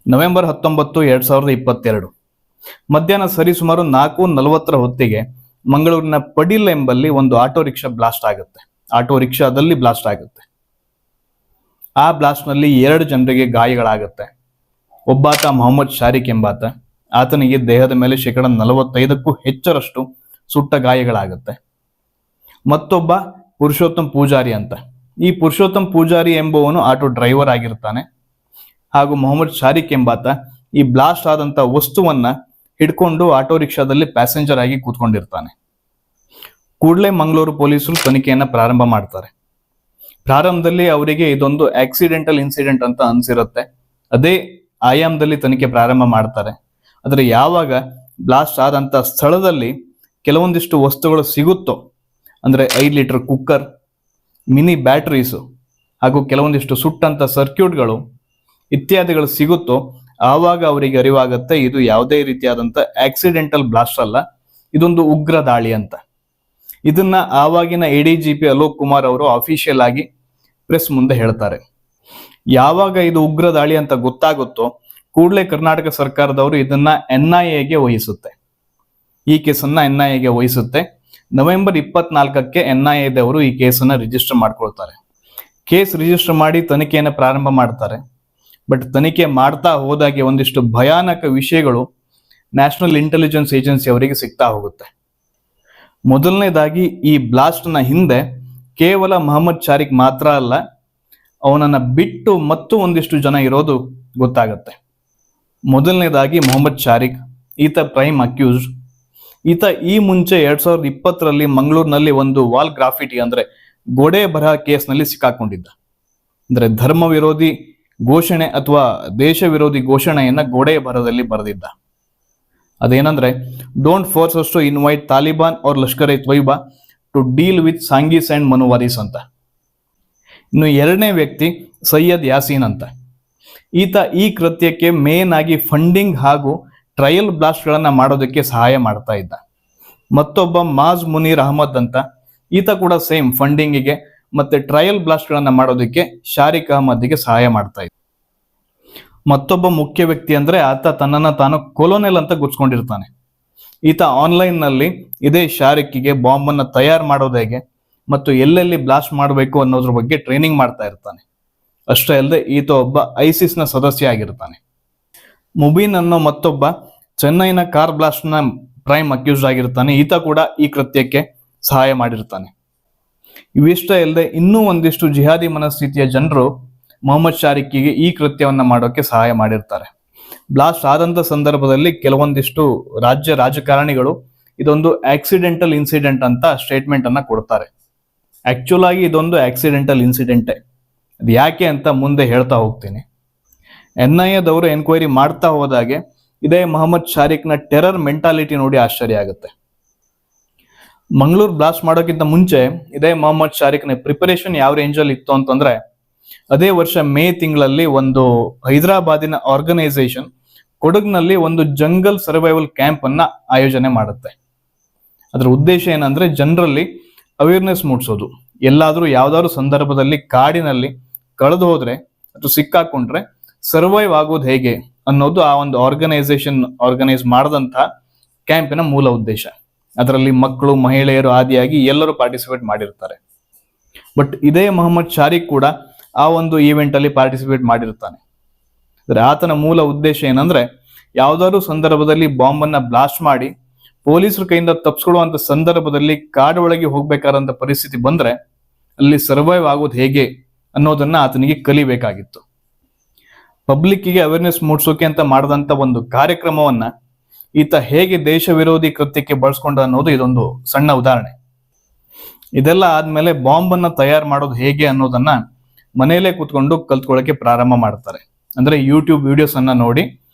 November 19, 2022 ಮಧ್ಯಾಹ್ನ ಸರಿಸುಮಾರು 4:40 ಹೊತ್ತಿಗೆ ಮಂಗಳೂರಿನ ಪಡಿಲ್ ಎಂಬಲ್ಲಿ ಒಂದು ಆಟೋ ರಿಕ್ಷಾ ಬ್ಲಾಸ್ಟ್ ಆಗುತ್ತೆ. ಆಟೋ ರಿಕ್ಷಾದಲ್ಲಿ ಬ್ಲಾಸ್ಟ್ ಆಗುತ್ತೆ. ಆ ಬ್ಲಾಸ್ಟ್ ನಲ್ಲಿ 2 ಜನರಿಗೆ ಗಾಯಗಳಾಗುತ್ತೆ. ಒಬ್ಬಾತ ಮೊಹಮ್ಮದ್ ಶಾರಿಕ್ ಎಂಬಾತ, ಆತನಿಗೆ ದೇಹದ ಮೇಲೆ 45%ಕ್ಕೂ ಹೆಚ್ಚರಷ್ಟು ಸುಟ್ಟ ಗಾಯಗಳಾಗುತ್ತೆ. ಮತ್ತೊಬ್ಬ ಪುರುಷೋತ್ತಮ್ ಪೂಜಾರಿ ಅಂತ. ಈ ಪುರುಷೋತ್ತಮ್ ಪೂಜಾರಿ ಎಂಬುವನು ಆಟೋ ಡ್ರೈವರ್ ಆಗಿರ್ತಾನೆ. ಹಾಗೂ ಮೊಹಮ್ಮದ್ ಶಾರಿಕ್ ಎಂಬಾತ ಈ ಬ್ಲಾಸ್ಟ್ ಆದಂತ ವಸ್ತುವನ್ನ ಹಿಡ್ಕೊಂಡು ಆಟೋ ರಿಕ್ಷಾದಲ್ಲಿ ಪ್ಯಾಸೆಂಜರ್ ಆಗಿ ಕೂತ್ಕೊಂಡಿರ್ತಾನೆ. ಕೂಡಲೇ ಮಂಗಳೂರು ಪೊಲೀಸರು ತನಿಖೆಯನ್ನ ಪ್ರಾರಂಭ ಮಾಡ್ತಾರೆ. ಪ್ರಾರಂಭದಲ್ಲಿ ಅವರಿಗೆ ಇದೊಂದು ಆಕ್ಸಿಡೆಂಟಲ್ ಇನ್ಸಿಡೆಂಟ್ ಅಂತ ಅನ್ಸಿರುತ್ತೆ. ಅದೇ ಆಯಾಮದಲ್ಲಿ ತನಿಖೆ ಪ್ರಾರಂಭ ಮಾಡ್ತಾರೆ. ಆದರೆ ಯಾವಾಗ ಬ್ಲಾಸ್ಟ್ ಆದಂತ ಸ್ಥಳದಲ್ಲಿ ಕೆಲವೊಂದಿಷ್ಟು ವಸ್ತುಗಳು ಸಿಗುತ್ತೋ, ಅಂದ್ರೆ 5 ಲೀಟರ್ ಕುಕ್ಕರ್, ಮಿನಿ ಬ್ಯಾಟರೀಸು ಹಾಗೂ ಕೆಲವೊಂದಿಷ್ಟು ಸುಟ್ಟಂತ ಸರ್ಕ್ಯೂಟ್ಗಳು ಇತ್ಯಾದಿಗಳು ಸಿಗುತ್ತೋ, ಆವಾಗ ಅವರಿಗೆ ಅರಿವಾಗುತ್ತೆ ಇದು ಯಾವುದೇ ರೀತಿಯಾದಂತ ಆಕ್ಸಿಡೆಂಟಲ್ ಬ್ಲಾಸ್ಟ್ ಅಲ್ಲ, ಇದೊಂದು ಉಗ್ರ ದಾಳಿ ಅಂತ. ಇದನ್ನ ಆವಾಗಿನ ADGP ಅಲೋಕ್ ಕುಮಾರ್ ಅವರು ಅಫಿಷಿಯಲ್ ಆಗಿ ಪ್ರೆಸ್ ಮುಂದೆ ಹೇಳ್ತಾರೆ. ಯಾವಾಗ ಇದು ಉಗ್ರ ದಾಳಿ ಅಂತ ಗೊತ್ತಾಗುತ್ತೋ ಕೂಡಲೇ ಕರ್ನಾಟಕ ಸರ್ಕಾರದವರು ಇದನ್ನ NIAಗೆ ವಹಿಸುತ್ತೆ. ಈ ಕೇಸನ್ನ NIAಗೆ ವಹಿಸುತ್ತೆ. ನವೆಂಬರ್ 24ಕ್ಕೆ NIAದವರು ಈ ಕೇಸನ್ನ ರಿಜಿಸ್ಟರ್ ಮಾಡ್ಕೊಳ್ತಾರೆ. ಕೇಸ್ ರಿಜಿಸ್ಟರ್ ಮಾಡಿ ತನಿಖೆಯನ್ನು ಪ್ರಾರಂಭ ಮಾಡ್ತಾರೆ. ಬಟ್ ತನಿಖೆ ಮಾಡ್ತಾ ಹೋದಾಗೆ ಒಂದಿಷ್ಟು ಭಯಾನಕ ವಿಷಯಗಳು ನ್ಯಾಷನಲ್ ಇಂಟೆಲಿಜೆನ್ಸ್ ಏಜೆನ್ಸಿ ಅವರಿಗೆ ಸಿಗ್ತಾ ಹೋಗುತ್ತೆ. ಮೊದಲನೇದಾಗಿ ಈ ಬ್ಲಾಸ್ಟ್ ನ ಹಿಂದೆ ಕೇವಲ ಮೊಹಮ್ಮದ್ ಶಾರಿಕ್ ಮಾತ್ರ ಅಲ್ಲ, ಅವನನ್ನ ಬಿಟ್ಟು ಮತ್ತು ಒಂದಿಷ್ಟು ಜನ ಇರೋದು ಗೊತ್ತಾಗತ್ತೆ. ಮೊದಲನೇದಾಗಿ ಮೊಹಮ್ಮದ್ ಶಾರಿಕ್, ಈತ ಪ್ರೈಮ್ ಅಕ್ಯೂಸ್ಡ್. ಈತ ಈ ಮುಂಚೆ 2020ರಲ್ಲಿ ಮಂಗಳೂರಿನಲ್ಲಿ ಒಂದು ವಾಲ್ ಗ್ರಾಫಿಟಿ ಅಂದ್ರೆ ಗೋಡೆ ಬರಹ ಕೇಸ್ನಲ್ಲಿ ಸಿಕ್ಕಾಕೊಂಡಿದ್ದ. ಅಂದ್ರೆ ಧರ್ಮ ವಿರೋಧಿ ಘೋಷಣೆ ಅಥವಾ ದೇಶ ವಿರೋಧಿ ಘೋಷಣೆಯನ್ನ ಗೋಡೆಯ ಬರಹದಲ್ಲಿ ಬರೆದಿದ್ದ. ಅದೇನಂದ್ರೆ, don't force us to invite Taliban or Lashkar e Taiba to deal with Sanghis and Manuwadis ಅಂತ. ಇನ್ನು ಎರಡನೇ ವ್ಯಕ್ತಿ ಸೈಯದ್ ಯಾಸೀನ್ ಅಂತ. ಈತ ಈ ಕೃತ್ಯಕ್ಕೆ ಮೇನ್ ಆಗಿ ಫಂಡಿಂಗ್ ಹಾಗೂ ಟ್ರಯಲ್ ಬ್ಲಾಸ್ಟ್ ಗಳನ್ನ ಮಾಡೋದಕ್ಕೆ ಸಹಾಯ ಮಾಡ್ತಾ ಇದ್ದ. ಮತ್ತೊಬ್ಬ ಮಾಜ್ ಮುನೀರ್ ಅಹಮದ್ ಅಂತ, ಈತ ಕೂಡ ಸೇಮ್ ಫಂಡಿಂಗಿಗೆ ಮತ್ತೆ ಟ್ರಯಲ್ ಬ್ಲಾಸ್ಟ್ ಗಳನ್ನ ಮಾಡೋದಕ್ಕೆ ಶಾರಿಕ್ ಅಹಮದ್ಗೆ ಸಹಾಯ ಮಾಡ್ತಾ ಇದ್ದ. ಮತ್ತೊಬ್ಬ ಮುಖ್ಯ ವ್ಯಕ್ತಿ ಅಂದ್ರೆ ಆತ ತನ್ನನ್ನ ತಾನು ಕೊಲೋನೆಲ್ ಅಂತ ಗುರ್ಸ್ಕೊಂಡಿರ್ತಾನೆ. ಈತ ಆನ್ಲೈನ್ ನಲ್ಲಿ ಇದೇ ಶಾರಿಕ್ಗೆ ಬಾಂಬ್ ಅನ್ನ ತಯಾರು ಮಾಡೋದು ಹೇಗೆ ಮತ್ತು ಎಲ್ಲೆಲ್ಲಿ ಬ್ಲಾಸ್ಟ್ ಮಾಡಬೇಕು ಅನ್ನೋದ್ರ ಬಗ್ಗೆ ಟ್ರೈನಿಂಗ್ ಮಾಡ್ತಾ ಇರ್ತಾನೆ. ಅಷ್ಟೇ ಅಲ್ಲದೆ ಈತ ಒಬ್ಬ ಐಸಿಸ್ ನ ಸದಸ್ಯ ಆಗಿರ್ತಾನೆ. ಮುಬೀನ್ ಅನ್ನೋ ಮತ್ತೊಬ್ಬ ಚೆನ್ನೈನ ಕಾರ್ ಬ್ಲಾಸ್ಟ್ ನ ಪ್ರೈಮ್ ಅಕ್ಯೂಸ್ಡ್ ಆಗಿರ್ತಾನೆ. ಈತ ಕೂಡ ಈ ಕೃತ್ಯಕ್ಕೆ ಸಹಾಯ ಮಾಡಿರ್ತಾನೆ. ಇವಿಷ್ಟೇ ಅಲ್ಲದೆ ಇನ್ನೂ ಒಂದಿಷ್ಟು ಜಿಹಾದಿ ಮನಸ್ಥಿತಿಯ ಜನರು ಮೊಹಮ್ಮದ್ ಶಾರಿಕ್ಗೆ ಈ ಕೃತ್ಯವನ್ನ ಮಾಡೋಕೆ ಸಹಾಯ ಮಾಡಿರ್ತಾರೆ. ಬ್ಲಾಸ್ಟ್ ಆದಂತ ಸಂದರ್ಭದಲ್ಲಿ ಕೆಲವೊಂದಿಷ್ಟು ರಾಜ್ಯ ರಾಜಕಾರಣಿಗಳು ಇದೊಂದು ಆಕ್ಸಿಡೆಂಟಲ್ ಇನ್ಸಿಡೆಂಟ್ ಅಂತ ಸ್ಟೇಟ್ಮೆಂಟ್ ಅನ್ನ ಕೊಡ್ತಾರೆ. ಆಕ್ಚುಲ್ ಆಗಿ ಇದೊಂದು ಆಕ್ಸಿಡೆಂಟಲ್ ಇನ್ಸಿಡೆಂಟೇ. ಅದು ಯಾಕೆ ಅಂತ ಮುಂದೆ ಹೇಳ್ತಾ ಹೋಗ್ತೀನಿ. NIAದವರು ಎನ್ಕ್ವೈರಿ ಮಾಡ್ತಾ ಹೋದಾಗೆ ಇದೇ ಮೊಹಮ್ಮದ್ ಶಾರಿಕ್ ನ ಟೆರರ್ ಮೆಂಟಾಲಿಟಿ ನೋಡಿ ಆಶ್ಚರ್ಯ ಆಗುತ್ತೆ. ಮಂಗಳೂರು ಬ್ಲಾಸ್ಟ್ ಮಾಡೋಕ್ಕಿಂತ ಮುಂಚೆ ಇದೇ ಮೊಹಮ್ಮದ್ ಶಾರಿಕ್ ನ ಪ್ರಿಪರೇಷನ್ ಯಾವ ರೇಂಜಲ್ಲಿ ಇತ್ತು ಅಂತಂದ್ರೆ, ಅದೇ ವರ್ಷ ಮೇ ತಿಂಗಳಲ್ಲಿ ಒಂದು ಹೈದರಾಬಾದಿನ ಆರ್ಗನೈಸೇಷನ್ ಕೊಡಗ್ನಲ್ಲಿ ಒಂದು ಜಂಗಲ್ ಸರ್ವೈವಲ್ ಕ್ಯಾಂಪ್ ಅನ್ನ ಆಯೋಜನೆ ಮಾಡುತ್ತೆ. ಅದರ ಉದ್ದೇಶ ಏನಂದ್ರೆ ಜನರಲ್ಲಿ ಅವೇರ್ನೆಸ್ ಮೂಡಿಸೋದು. ಎಲ್ಲಾದ್ರೂ ಯಾವ್ದಾದ್ರು ಸಂದರ್ಭದಲ್ಲಿ ಕಾಡಿನಲ್ಲಿ ಕಳೆದು ಹೋದ್ರೆ ಅಥವಾ ಸಿಕ್ಕಾಕೊಂಡ್ರೆ ಸರ್ವೈವ್ ಆಗೋದು ಹೇಗೆ ಅನ್ನೋದು ಆ ಒಂದು ಆರ್ಗನೈಸ್ ಮಾಡದಂತಹ ಕ್ಯಾಂಪಿನ ಮೂಲ ಉದ್ದೇಶ. ಅದರಲ್ಲಿ ಮಕ್ಕಳು, ಮಹಿಳೆಯರು ಆದಿಯಾಗಿ ಎಲ್ಲರೂ ಪಾರ್ಟಿಸಿಪೇಟ್ ಮಾಡಿರ್ತಾರೆ. ಬಟ್ ಇದೇ ಮೊಹಮ್ಮದ್ ಶಾರಿಕ್ ಕೂಡ ಆ ಒಂದು ಈವೆಂಟ್ ಅಲ್ಲಿ ಪಾರ್ಟಿಸಿಪೇಟ್ ಮಾಡಿರ್ತಾನೆ. ಅಂದ್ರೆ ಆತನ ಮೂಲ ಉದ್ದೇಶ ಏನಂದ್ರೆ, ಯಾವ್ದಾದ್ರು ಸಂದರ್ಭದಲ್ಲಿ ಬಾಂಬ್ ಅನ್ನ ಬ್ಲಾಸ್ಟ್ ಮಾಡಿ ಪೊಲೀಸರ ಕೈಯಿಂದ ತಪ್ಪಿಸ್ಕೊಳ್ಳುವಂತ ಸಂದರ್ಭದಲ್ಲಿ ಕಾಡು ಒಳಗೆ ಹೋಗ್ಬೇಕಾದಂತ ಪರಿಸ್ಥಿತಿ ಬಂದ್ರೆ ಅಲ್ಲಿ ಸರ್ವೈವ್ ಆಗೋದು ಹೇಗೆ ಅನ್ನೋದನ್ನ ಆತನಿಗೆ ಕಲಿಬೇಕಾಗಿತ್ತು. ಪಬ್ಲಿಕ್ಕಿಗೆ ಅವೇರ್ನೆಸ್ ಮೂಡಿಸೋಕೆ ಅಂತ ಮಾಡಿದಂತ ಒಂದು ಕಾರ್ಯಕ್ರಮವನ್ನ ಈತ ಹೇಗೆ ದೇಶ ವಿರೋಧಿ ಕೃತ್ಯಕ್ಕೆ ಬಳಸ್ಕೊಂಡ ಅನ್ನೋದು ಇದೊಂದು ಸಣ್ಣ ಉದಾಹರಣೆ. ಇದೆಲ್ಲ ಆದ್ಮೇಲೆ ಬಾಂಬ್ ಅನ್ನ ತಯಾರು ಮಾಡೋದು ಹೇಗೆ ಅನ್ನೋದನ್ನ ಮನೆಯಲ್ಲೇ ಕೂತ್ಕೊಂಡು ಕಲ್ತ್ಕೊಳ್ಳೋಕೆ ಪ್ರಾರಂಭ ಮಾಡ್ತಾರೆ. ಅಂದ್ರೆ ಯೂಟ್ಯೂಬ್ ವಿಡಿಯೋಸ್ ಅನ್ನ ನೋಡಿ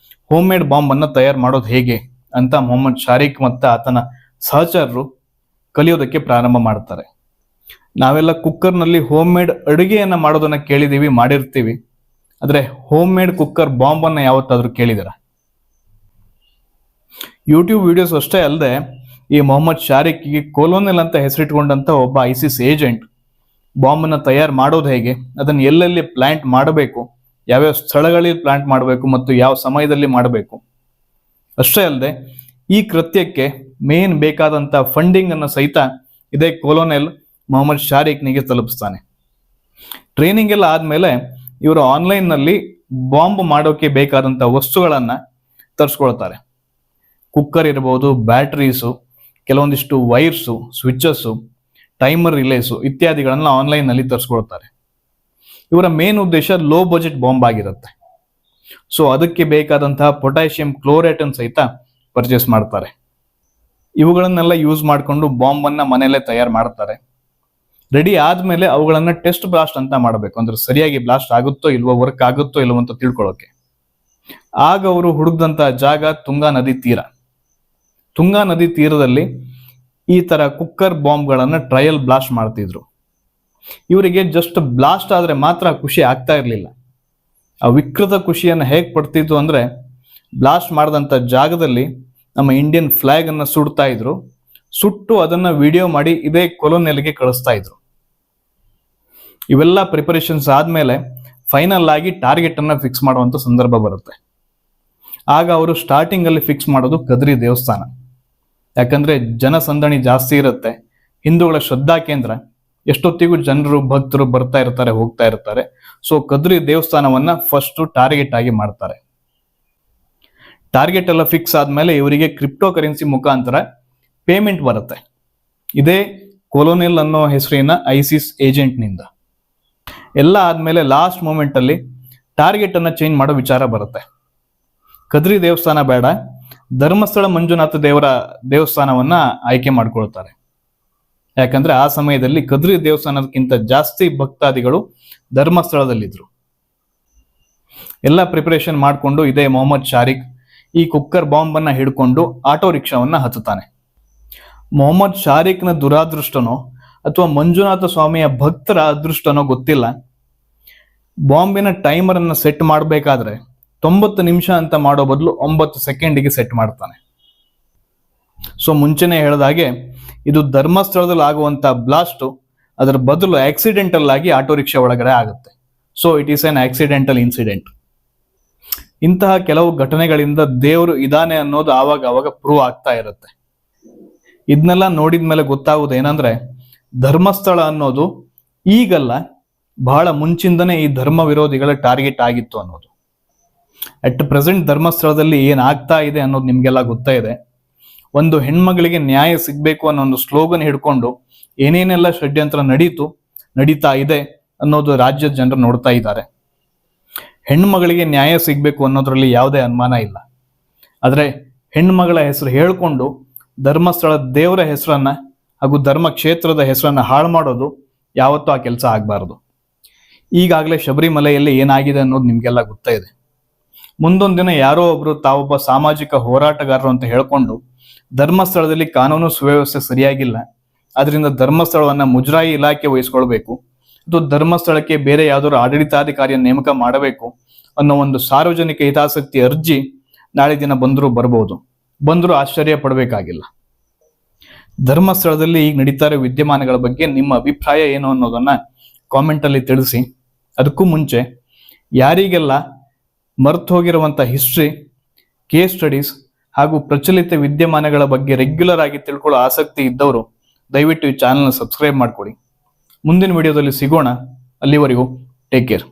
ಹೋಮ್ ಮೇಡ್ ಬಾಂಬ್ ಅನ್ನ ತಯಾರು ಮಾಡೋದು ಹೇಗೆ ಅಂತ ಮೊಹಮ್ಮದ್ ಶಾರಿಕ್ ಮತ್ತು ಆತನ ಸಹಚರರು ಕಲಿಯೋದಕ್ಕೆ ಪ್ರಾರಂಭ ಮಾಡ್ತಾರೆ. ನಾವೆಲ್ಲ ಕುಕ್ಕರ್ನಲ್ಲಿ ಹೋಮ್ ಮೇಡ್ ಅಡುಗೆಯನ್ನ ಮಾಡೋದನ್ನ ಕೇಳಿದೀವಿ, ಮಾಡಿರ್ತೀವಿ. ಆದ್ರೆ ಹೋಮ್ ಮೇಡ್ ಕುಕ್ಕರ್ ಬಾಂಬ್ ಅನ್ನ ಯಾವತ್ತಾದ್ರೂ ಕೇಳಿದಿರ? ಯೂಟ್ಯೂಬ್ ವಿಡಿಯೋಸ್ ಅಷ್ಟೇ ಅಲ್ಲದೆ ಈ ಮೊಹಮ್ಮದ್ ಶಾರಿಕ್ಗೆ ಕೊಲೋನೆಲ್ ಅಂತ ಹೆಸರಿಟ್ಕೊಂಡಂತ ಒಬ್ಬ ISIS ಏಜೆಂಟ್ ಬಾಂಬ್ ಅನ್ನ ತಯಾರು ಮಾಡೋದು ಹೇಗೆ, ಅದನ್ನ ಎಲ್ಲೆಲ್ಲಿ ಪ್ಲಾಂಟ್ ಮಾಡಬೇಕು ಯಾವ್ಯಾವ ಸ್ಥಳಗಳಲ್ಲಿ ಪ್ಲಾಂಟ್ ಮಾಡಬೇಕು ಮತ್ತು ಯಾವ ಸಮಯದಲ್ಲಿ ಮಾಡಬೇಕು. ಅಷ್ಟೇ ಅಲ್ಲದೆ ಈ ಕೃತ್ಯಕ್ಕೆ ಮೇನ್ ಬೇಕಾದಂತ ಫಂಡಿಂಗ್ ಅನ್ನು ಸಹಿತ ಇದೇ ಕೊಲೋನೆಲ್ ಮೊಹಮ್ಮದ್ ಶಾರಿಕ್ನಿಗೆ ತಲುಪಿಸ್ತಾನೆ. ಟ್ರೈನಿಂಗ್ ಎಲ್ಲ ಆದ್ಮೇಲೆ ಇವರು ಆನ್ಲೈನ್ ನಲ್ಲಿ ಬಾಂಬ್ ಮಾಡೋಕೆ ಬೇಕಾದಂತ ವಸ್ತುಗಳನ್ನ ತರಿಸ್ಕೊಳ್ತಾರೆ. ಕುಕ್ಕರ್ ಇರಬಹುದು, ಬ್ಯಾಟರೀಸು, ಕೆಲವೊಂದಿಷ್ಟು ವೈರ್ಸು, ಸ್ವಿಚಸ್ಸು, ಟೈಮರ್ ರಿಲೇಸು ಇತ್ಯಾದಿಗಳನ್ನ ಆನ್ಲೈನ್ ನಲ್ಲಿ ತರಿಸ್ಕೊಳ್ತಾರೆ. ಇವರ ಮೇನ್ ಉದ್ದೇಶ ಲೋ ಬಜೆಟ್ ಬಾಂಬ್ ಆಗಿರುತ್ತೆ. ಸೊ ಅದಕ್ಕೆ ಬೇಕಾದಂತಹ ಪೊಟ್ಯಾಷಿಯಂ ಕ್ಲೋರೇಟ್ ಅನ್ನು ಸಹಿತ ಪರ್ಚೇಸ್ ಮಾಡ್ತಾರೆ. ಇವುಗಳನ್ನೆಲ್ಲ ಯೂಸ್ ಮಾಡಿಕೊಂಡು ಬಾಂಬ್ ಅನ್ನ ಮನೆಯಲ್ಲೇ ತಯಾರು ಮಾಡ್ತಾರೆ. ರೆಡಿ ಆದ್ಮೇಲೆ ಅವುಗಳನ್ನ ಟೆಸ್ಟ್ ಬ್ಲಾಸ್ಟ್ ಅಂತ ಮಾಡಬೇಕು, ಅಂದ್ರೆ ಸರಿಯಾಗಿ ಬ್ಲಾಸ್ಟ್ ಆಗುತ್ತೋ ಇಲ್ವೋ, ವರ್ಕ್ ಆಗುತ್ತೋ ಇಲ್ವೋ ಅಂತ ತಿಳ್ಕೊಳ್ಳೋಕೆ. ಆಗ ಅವರು ಹುಡುಕದಂತ ಜಾಗ ತುಂಗಾ ನದಿ ತೀರ. ತುಂಗಾ ನದಿ ತೀರದಲ್ಲಿ ಈ ತರ ಕುಕ್ಕರ್ ಬಾಂಬ್ಗಳನ್ನ ಟ್ರಯಲ್ ಬ್ಲಾಸ್ಟ್ ಮಾಡ್ತಿದ್ರು. ಇವರಿಗೆ ಜಸ್ಟ್ ಬ್ಲಾಸ್ಟ್ ಆದ್ರೆ ಮಾತ್ರ ಖುಷಿ ಆಗ್ತಾ ಇರಲಿಲ್ಲ. ಆ ವಿಕೃತ ಖುಷಿಯನ್ನು ಹೇಗೆ ಪಡ್ತಿದ್ರು ಅಂದ್ರೆ, ಬ್ಲಾಸ್ಟ್ ಮಾಡಿದಂಥ ಜಾಗದಲ್ಲಿ ನಮ್ಮ ಇಂಡಿಯನ್ ಫ್ಲಾಗ್ ಅನ್ನ ಸುಡ್ತಾ ಇದ್ರು, ಸುಟ್ಟು ಅದನ್ನ ವಿಡಿಯೋ ಮಾಡಿ ಇದೇ ಕೊಲೋನೆಲ್ಗೆ ಕಳಿಸ್ತಾ ಇದ್ರು. ಇವೆಲ್ಲ ಪ್ರಿಪರೇಷನ್ಸ್ ಆದ್ಮೇಲೆ ಫೈನಲ್ ಆಗಿ ಟಾರ್ಗೆಟ್ ಅನ್ನ ಫಿಕ್ಸ್ ಮಾಡುವಂತ ಸಂದರ್ಭ ಬರುತ್ತೆ. ಆಗ ಅವರು ಸ್ಟಾರ್ಟಿಂಗ್ ಅಲ್ಲಿ ಫಿಕ್ಸ್ ಮಾಡೋದು ಕದ್ರಿ ದೇವಸ್ಥಾನ. ಯಾಕಂದ್ರೆ ಜನಸಂದಣಿ ಜಾಸ್ತಿ ಇರುತ್ತೆ, ಹಿಂದೂಗಳ ಶ್ರದ್ಧಾ ಕೇಂದ್ರ, ಎಷ್ಟೊತ್ತಿಗೂ ಜನರು ಭಕ್ತರು ಬರ್ತಾ ಇರ್ತಾರೆ, ಹೋಗ್ತಾ ಇರ್ತಾರೆ. ಸೊ ಕದ್ರಿ ದೇವಸ್ಥಾನವನ್ನ ಫಸ್ಟ್ ಟಾರ್ಗೆಟ್ ಆಗಿ ಮಾಡ್ತಾರೆ. ಟಾರ್ಗೆಟ್ ಎಲ್ಲ ಫಿಕ್ಸ್ ಆದ್ಮೇಲೆ ಇವರಿಗೆ ಕ್ರಿಪ್ಟೋ ಕರೆನ್ಸಿ ಮುಖಾಂತರ ಪೇಮೆಂಟ್ ಬರುತ್ತೆ, ಇದೇ ಕೊಲೋನೆಲ್ ಅನ್ನೋ ಹೆಸರಿನ ಐಸಿಸ್ ಏಜೆಂಟ್ ನಿಂದ. ಎಲ್ಲ ಆದ್ಮೇಲೆ ಲಾಸ್ಟ್ ಮೂಮೆಂಟ್ ಅಲ್ಲಿ ಟಾರ್ಗೆಟ್ ಅನ್ನ ಚೇಂಜ್ ಮಾಡೋ ವಿಚಾರ ಬರುತ್ತೆ. ಕದ್ರಿ ದೇವಸ್ಥಾನ ಬೇಡ, ಧರ್ಮಸ್ಥಳ ಮಂಜುನಾಥ ದೇವರ ದೇವಸ್ಥಾನವನ್ನ ಆಯ್ಕೆ ಮಾಡ್ಕೊಳ್ತಾರೆ. ಯಾಕಂದ್ರೆ ಆ ಸಮಯದಲ್ಲಿ ಕದ್ರಿ ದೇವಸ್ಥಾನಕ್ಕಿಂತ ಜಾಸ್ತಿ ಭಕ್ತಾದಿಗಳು ಧರ್ಮಸ್ಥಳದಲ್ಲಿದ್ರು. ಎಲ್ಲ ಪ್ರಿಪರೇಷನ್ ಮಾಡಿಕೊಂಡು ಇದೇ ಮೊಹಮ್ಮದ್ ಶಾರಿಕ್ ಈ ಕುಕ್ಕರ್ ಬಾಂಬ್ ಅನ್ನ ಹಿಡ್ಕೊಂಡು ಆಟೋ ರಿಕ್ಷಾವನ್ನ ಹತ್ತುತ್ತಾನೆ. ಮೊಹಮ್ಮದ್ ಶಾರಿಕ್ನ ದುರಾದೃಷ್ಟನೋ ಅಥವಾ ಮಂಜುನಾಥ ಸ್ವಾಮಿಯ ಭಕ್ತರ ಅದೃಷ್ಟನೋ ಗೊತ್ತಿಲ್ಲ, ಬಾಂಬಿನ ಟೈಮರ್ ಅನ್ನ ಸೆಟ್ ಮಾಡಬೇಕಾದ್ರೆ 90 ನಿಮಿಷ ಅಂತ ಮಾಡೋ ಬದಲು 9 ಸೆಕೆಂಡಿಗೆ ಸೆಟ್ ಮಾಡ್ತಾನೆ. ಸೊ ಮುಂಚೆನೆ ಹೇಳಿದ ಹಾಗೆ ಇದು ಧರ್ಮಸ್ಥಳದಲ್ಲಿ ಆಗುವಂತ ಬ್ಲಾಸ್ಟ್ ಅದರ ಬದಲು ಆಕ್ಸಿಡೆಂಟಲ್ ಆಗಿ ಆಟೋ ರಿಕ್ಷಾ ಒಳಗಡೆ ಆಗುತ್ತೆ. So it is N accidental incident. ಇಂತಹ ಕೆಲವು ಘಟನೆಗಳಿಂದ ದೇವರು ಇದಾನೆ ಅನ್ನೋದು ಆವಾಗ ಪ್ರೂವ್ ಆಗ್ತಾ ಇರುತ್ತೆ. ಇದನ್ನೆಲ್ಲ ನೋಡಿದ್ಮೇಲೆ ಗೊತ್ತಾಗುವುದು ಏನಂದ್ರೆ, ಧರ್ಮಸ್ಥಳ ಅನ್ನೋದು ಈಗಲ್ಲ, ಬಹಳ ಮುಂಚಿಂದನೇ ಈ ಧರ್ಮ ವಿರೋಧಿಗಳ ಟಾರ್ಗೆಟ್ ಆಗಿತ್ತು ಅನ್ನೋದು. ಅಟ್ ಪ್ರೆಸೆಂಟ್ ಧರ್ಮಸ್ಥಳದಲ್ಲಿ ಏನಾಗ್ತಾ ಇದೆ ಅನ್ನೋದು ನಿಮ್ಗೆಲ್ಲ ಗೊತ್ತಾ ಇದೆ. ಒಂದು ಹೆಣ್ಮಗಳಿಗೆ ನ್ಯಾಯ ಸಿಗ್ಬೇಕು ಅನ್ನೋ ಒಂದು ಸ್ಲೋಗನ್ ಹಿಡ್ಕೊಂಡು ಏನೇನೆಲ್ಲ ಷಡ್ಯಂತ್ರ ನಡೀತಾ ಇದೆ ಅನ್ನೋದು ರಾಜ್ಯದ ಜನರು ನೋಡ್ತಾ ಇದ್ದಾರೆ. ಹೆಣ್ಮಗಳಿಗೆ ನ್ಯಾಯ ಸಿಗ್ಬೇಕು ಅನ್ನೋದ್ರಲ್ಲಿ ಯಾವುದೇ ಅನುಮಾನ ಇಲ್ಲ. ಆದ್ರೆ ಹೆಣ್ಮಗಳ ಹೆಸರು ಹೇಳ್ಕೊಂಡು ಧರ್ಮಸ್ಥಳ ದೇವರ ಹೆಸರನ್ನ ಹಾಗೂ ಧರ್ಮ ಕ್ಷೇತ್ರದ ಹೆಸರನ್ನ ಹಾಳು ಮಾಡೋದು ಯಾವತ್ತೂ ಆ ಕೆಲಸ ಆಗ್ಬಾರ್ದು. ಈಗಾಗಲೇ ಶಬರಿಮಲೆಯಲ್ಲಿ ಏನಾಗಿದೆ ಅನ್ನೋದು ನಿಮ್ಗೆಲ್ಲ ಗೊತ್ತಾ ಇದೆ. ಮುಂದೊಂದು ದಿನ ಯಾರೋ ಒಬ್ರು ತಾವೊಬ್ಬ ಸಾಮಾಜಿಕ ಹೋರಾಟಗಾರರು ಅಂತ ಹೇಳ್ಕೊಂಡು ಧರ್ಮಸ್ಥಳದಲ್ಲಿ ಕಾನೂನು ಸುವ್ಯವಸ್ಥೆ ಸರಿಯಾಗಿಲ್ಲ, ಅದರಿಂದ ಧರ್ಮಸ್ಥಳವನ್ನ ಮುಜರಾಯಿ ಇಲಾಖೆ ವಹಿಸ್ಕೊಳ್ಬೇಕು ಅಥವಾ ಧರ್ಮಸ್ಥಳಕ್ಕೆ ಬೇರೆ ಯಾವ್ದಾದ್ರು ಆಡಳಿತಾಧಿಕಾರಿಯ ನೇಮಕ ಮಾಡಬೇಕು ಅನ್ನೋ ಒಂದು ಸಾರ್ವಜನಿಕ ಹಿತಾಸಕ್ತಿ ಅರ್ಜಿ ನಾಳೆ ದಿನ ಬಂದರೂ ಆಶ್ಚರ್ಯ ಪಡಬೇಕಾಗಿಲ್ಲ. ಧರ್ಮಸ್ಥಳದಲ್ಲಿ ಈಗ ನಡೀತಾ ಇರೋ ವಿದ್ಯಮಾನಗಳ ಬಗ್ಗೆ ನಿಮ್ಮ ಅಭಿಪ್ರಾಯ ಏನು ಅನ್ನೋದನ್ನ ಕಾಮೆಂಟ್ ಅಲ್ಲಿ ತಿಳಿಸಿ. ಅದಕ್ಕೂ ಮುಂಚೆ ಯಾರಿಗೆಲ್ಲ ಮರ್ತು ಹೋಗಿರುವಂತ ಹಿಸ್ಟ್ರಿ, ಕೇಸ್ ಸ್ಟಡೀಸ್ ಹಾಗೂ ಪ್ರಚಲಿತ ವಿದ್ಯಮಾನಗಳ ಬಗ್ಗೆ ರೆಗ್ಯುಲರ್ ಆಗಿ ತಿಳ್ಕೊಳ್ಳೋ ಆಸಕ್ತಿ ಇದ್ದವರು ದಯವಿಟ್ಟು ಈ ಚಾನೆಲ್ನ ಸಬ್ಸ್ಕ್ರೈಬ್ ಮಾಡ್ಕೊಳ್ಳಿ. ಮುಂದಿನ ವಿಡಿಯೋದಲ್ಲಿ ಸಿಗೋಣ. ಅಲ್ಲಿವರೆಗೂ ಟೇಕ್ ಕೇರ್.